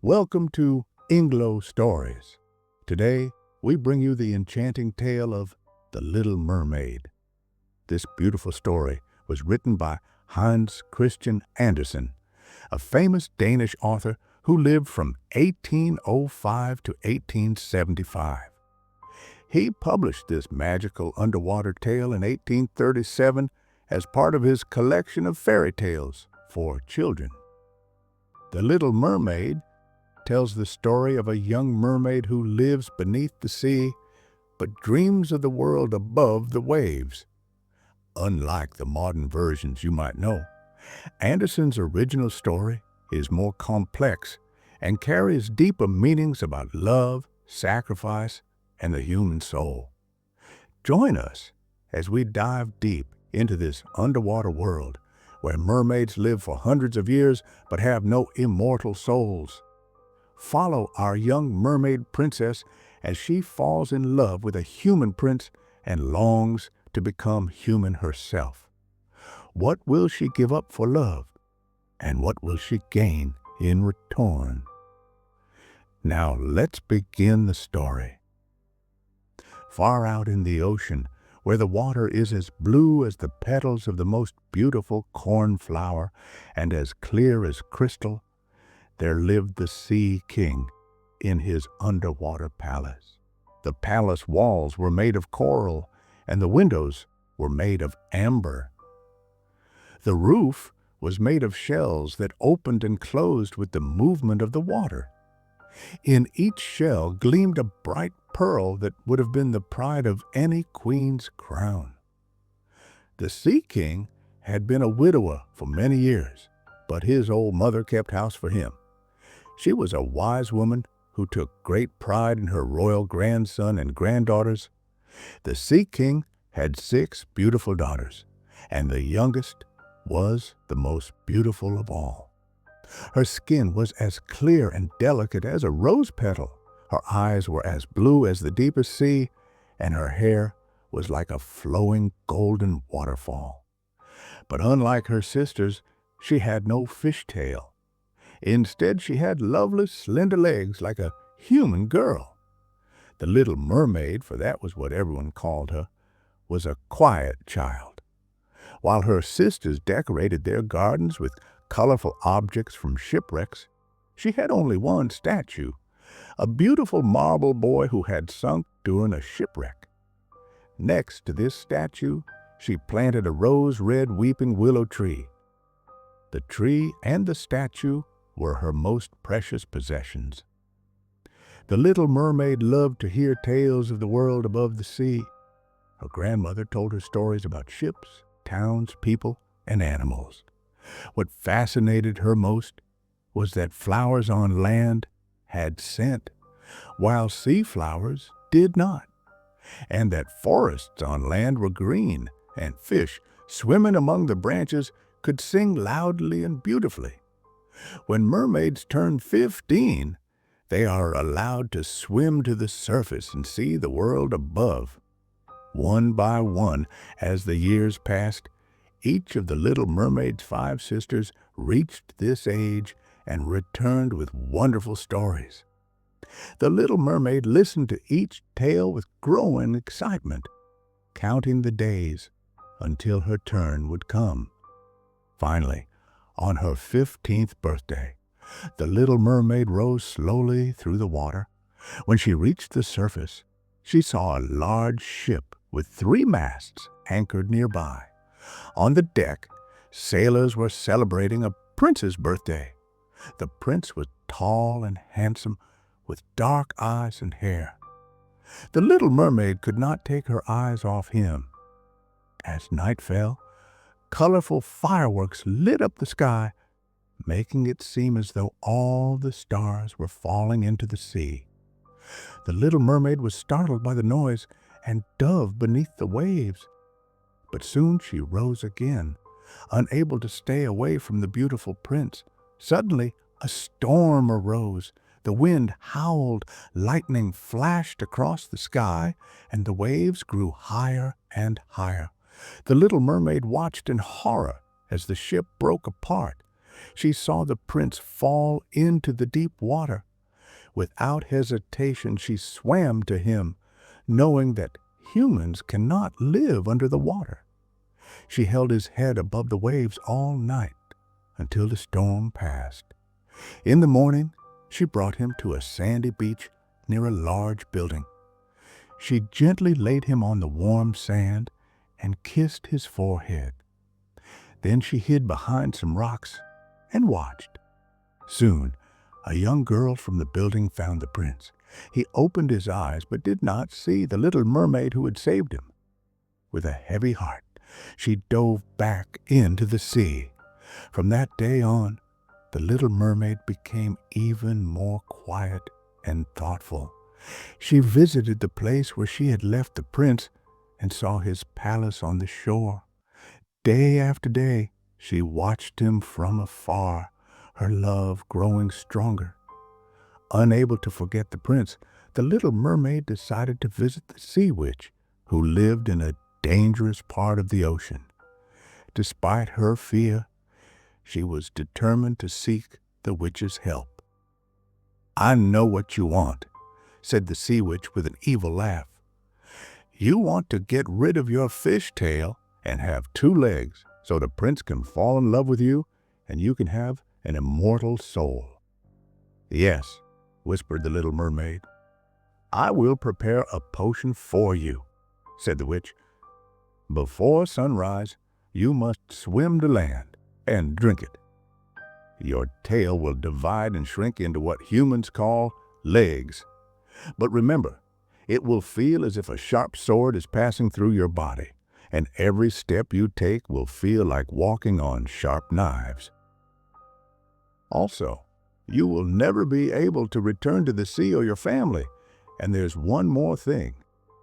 Welcome to EngloStories. Today, we bring you the enchanting tale of The Little Mermaid. This beautiful story was written by Hans Christian Andersen, a famous Danish author who lived from 1805 to 1875. He published this magical underwater tale in 1837 as part of his collection of fairy tales for children. The Little Mermaid tells the story of a young mermaid who lives beneath the sea but dreams of the world above the waves. Unlike the modern versions you might know, Andersen's original story is more complex and carries deeper meanings about love, sacrifice, and the human soul. Join us as we dive deep into this underwater world where mermaids live for hundreds of years but have no immortal souls. Follow our young mermaid princess as she falls in love with a human prince and longs to become human herself. What will she give up for love? And what will she gain in return? Now let's begin the story. Far out in the ocean, where the water is as blue as the petals of the most beautiful cornflower and as clear as crystal, there lived the Sea King in his underwater palace. The palace walls were made of coral, and the windows were made of amber. The roof was made of shells that opened and closed with the movement of the water. In each shell gleamed a bright pearl that would have been the pride of any queen's crown. The Sea King had been a widower for many years, but his old mother kept house for him. She was a wise woman who took great pride in her royal grandson and granddaughters. The Sea King had 6 beautiful daughters, and the youngest was the most beautiful of all. Her skin was as clear and delicate as a rose petal. Her eyes were as blue as the deepest sea, and her hair was like a flowing golden waterfall. But unlike her sisters, she had no fishtail. Instead, she had lovely, slender legs like a human girl. The Little Mermaid, for that was what everyone called her, was a quiet child. While her sisters decorated their gardens with colorful objects from shipwrecks, she had only one statue, a beautiful marble boy who had sunk during a shipwreck. Next to this statue, she planted a rose-red weeping willow tree. The tree and the statue were her most precious possessions. The Little Mermaid loved to hear tales of the world above the sea. Her grandmother told her stories about ships, towns, people, and animals. What fascinated her most was that flowers on land had scent, while sea flowers did not, and that forests on land were green, and fish swimming among the branches could sing loudly and beautifully. When mermaids turn 15, they are allowed to swim to the surface and see the world above. One by one, as the years passed, each of the Little Mermaid's 5 sisters reached this age and returned with wonderful stories. The Little Mermaid listened to each tale with growing excitement, counting the days until her turn would come. Finally, on her 15th birthday, the Little Mermaid rose slowly through the water. When she reached the surface, she saw a large ship with 3 masts anchored nearby. On the deck, sailors were celebrating a prince's birthday. The prince was tall and handsome, with dark eyes and hair. The Little Mermaid could not take her eyes off him. As night fell, colorful fireworks lit up the sky, making it seem as though all the stars were falling into the sea. The Little Mermaid was startled by the noise and dove beneath the waves. But soon she rose again, unable to stay away from the beautiful prince. Suddenly, a storm arose. The wind howled, lightning flashed across the sky, and the waves grew higher and higher. The Little Mermaid watched in horror as the ship broke apart. She saw the prince fall into the deep water. Without hesitation, she swam to him, knowing that humans cannot live under the water. She held his head above the waves all night until the storm passed. In the morning, she brought him to a sandy beach near a large building. She gently laid him on the warm sand and kissed his forehead. Then she hid behind some rocks and watched. Soon, a young girl from the building found the prince. He opened his eyes but did not see the little mermaid who had saved him. With a heavy heart, she dove back into the sea. From that day on, the little mermaid became even more quiet and thoughtful. She visited the place where she had left the prince and saw his palace on the shore. Day after day, she watched him from afar, her love growing stronger. Unable to forget the prince, the little mermaid decided to visit the sea witch, who lived in a dangerous part of the ocean. Despite her fear, she was determined to seek the witch's help. "I know what you want," said the sea witch with an evil laugh. "You want to get rid of your fish tail and have 2 legs so the prince can fall in love with you and you can have an immortal soul." "Yes," whispered the little mermaid. "I will prepare a potion for you," said the witch. "Before sunrise, you must swim to land and drink it. Your tail will divide and shrink into what humans call legs. But remember, it will feel as if a sharp sword is passing through your body, and every step you take will feel like walking on sharp knives. Also, you will never be able to return to the sea or your family. And there's one more thing.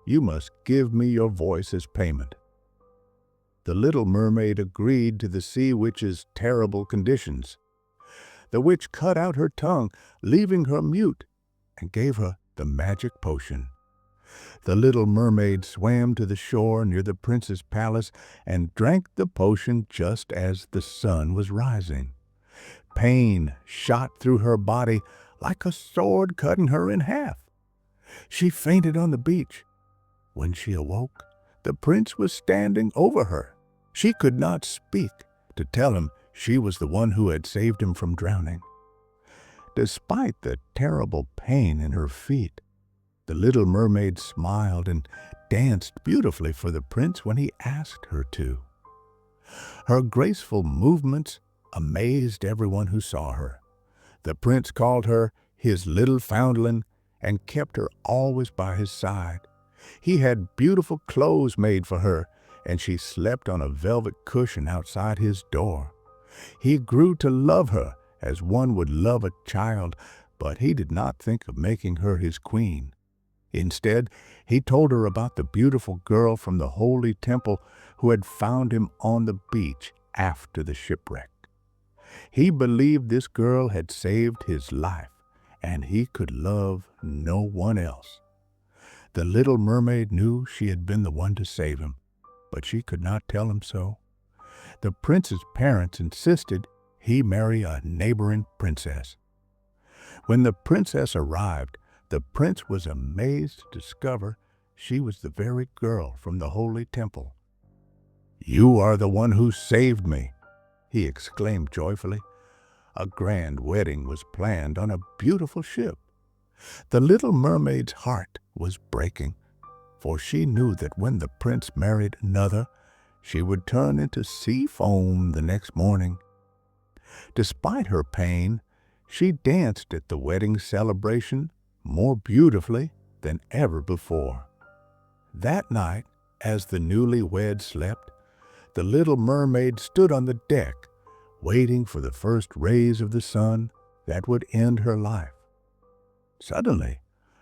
You must give me your voice as payment." The little mermaid agreed to the sea witch's terrible conditions. The witch cut out her tongue, leaving her mute, and gave her the magic potion. The little mermaid swam to the shore near the prince's palace and drank the potion just as the sun was rising. Pain shot through her body like a sword cutting her in half. She fainted on the beach. When she awoke, the prince was standing over her. She could not speak to tell him she was the one who had saved him from drowning. Despite the terrible pain in her feet, the little mermaid smiled and danced beautifully for the prince when he asked her to. Her graceful movements amazed everyone who saw her. The prince called her his little foundling and kept her always by his side. He had beautiful clothes made for her, and she slept on a velvet cushion outside his door. He grew to love her as one would love a child, but he did not think of making her his queen. Instead, he told her about the beautiful girl from the holy temple who had found him on the beach after the shipwreck. He believed this girl had saved his life, and he could love no one else. The little mermaid knew she had been the one to save him, but she could not tell him so. The prince's parents insisted he marry a neighboring princess. When the princess arrived, the prince was amazed to discover she was the very girl from the holy temple. "You are the one who saved me," he exclaimed joyfully. A grand wedding was planned on a beautiful ship. The little mermaid's heart was breaking, for she knew that when the prince married another, she would turn into sea foam the next morning. Despite her pain, she danced at the wedding celebration more beautifully than ever before. That night, as the newlyweds slept, the little mermaid stood on the deck, waiting for the first rays of the sun that would end her life. Suddenly,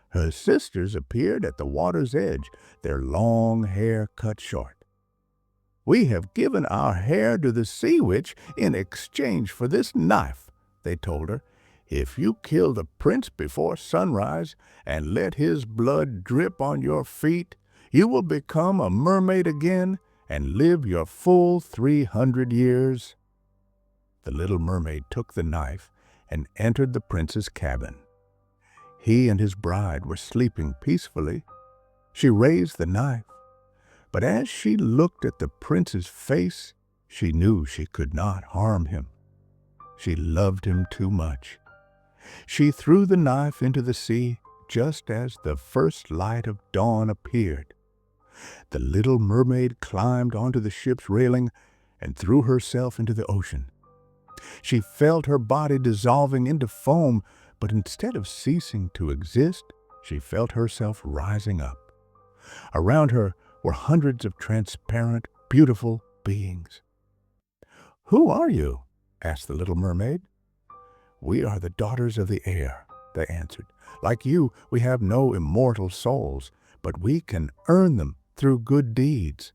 her sisters appeared at the water's edge, their long hair cut short. "We have given our hair to the sea witch in exchange for this knife," they told her. "If you kill the prince before sunrise and let his blood drip on your feet, you will become a mermaid again and live your full 300 years. the little mermaid took the knife and entered the prince's cabin. He and his bride were sleeping peacefully. She raised the knife, but as she looked at the prince's face, she knew she could not harm him. She loved him too much. She threw the knife into the sea just as the first light of dawn appeared. The little mermaid climbed onto the ship's railing and threw herself into the ocean. She felt her body dissolving into foam, but instead of ceasing to exist, she felt herself rising up. Around her were hundreds of transparent, beautiful beings. "Who are you?" asked the little mermaid. "We are the daughters of the air," they answered. "Like you, we have no immortal souls, but we can earn them through good deeds.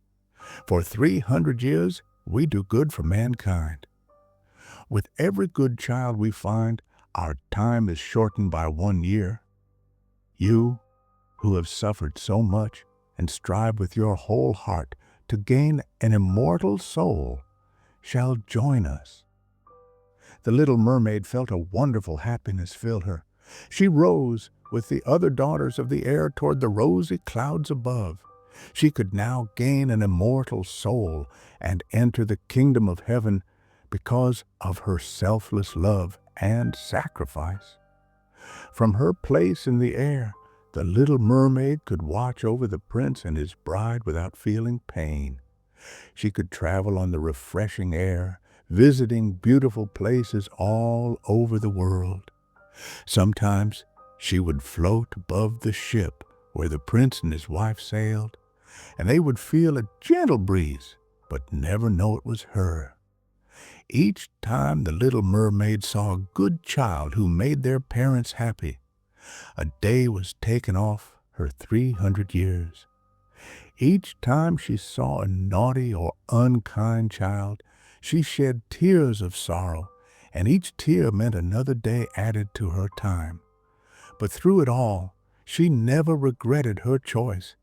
For 300 years, we do good for mankind. With every good child we find, our time is shortened by 1 year. You, who have suffered so much and strive with your whole heart to gain an immortal soul, shall join us." The little mermaid felt a wonderful happiness fill her. She rose with the other daughters of the air toward the rosy clouds above. She could now gain an immortal soul and enter the kingdom of heaven because of her selfless love and sacrifice. From her place in the air, the little mermaid could watch over the prince and his bride without feeling pain. She could travel on the refreshing air, visiting beautiful places all over the world. Sometimes she would float above the ship where the prince and his wife sailed, and they would feel a gentle breeze, but never know it was her. Each time the little mermaid saw a good child who made their parents happy, a day was taken off her 300 years. Each time she saw a naughty or unkind child, she shed tears of sorrow, and each tear meant another day added to her time. But through it all, she never regretted her choice,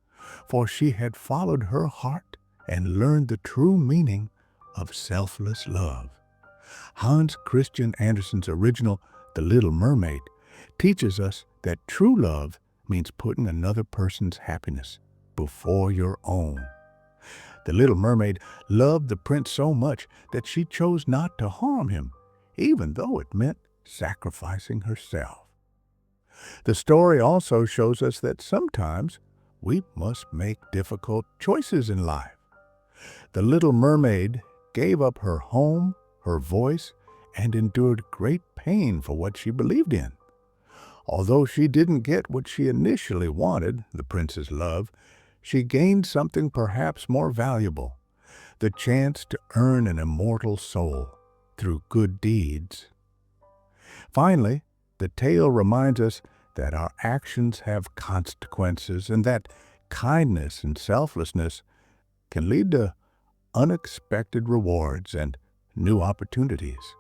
for she had followed her heart and learned the true meaning of selfless love. Hans Christian Andersen's original The Little Mermaid teaches us that true love means putting another person's happiness before your own. The little mermaid loved the prince so much that she chose not to harm him, even though it meant sacrificing herself. The story also shows us that sometimes we must make difficult choices in life. The little mermaid gave up her home, her voice, and endured great pain for what she believed in. Although she didn't get what she initially wanted, the prince's love, she gained something perhaps more valuable, the chance to earn an immortal soul through good deeds. Finally, the tale reminds us that our actions have consequences and that kindness and selflessness can lead to unexpected rewards and new opportunities.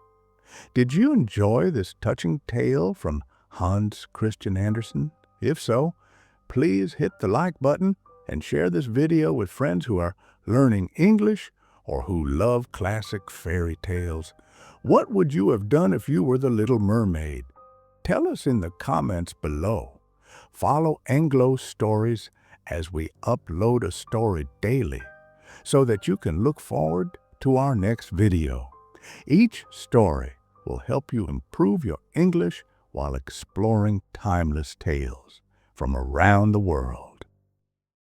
Did you enjoy this touching tale from Hans Christian Andersen? If so, please hit the like button and share this video with friends who are learning English or who love classic fairy tales. What would you have done if you were the Little Mermaid? Tell us in the comments below. Follow EngloStories as we upload a story daily so that you can look forward to our next video. Each story will help you improve your English while exploring timeless tales from around the world.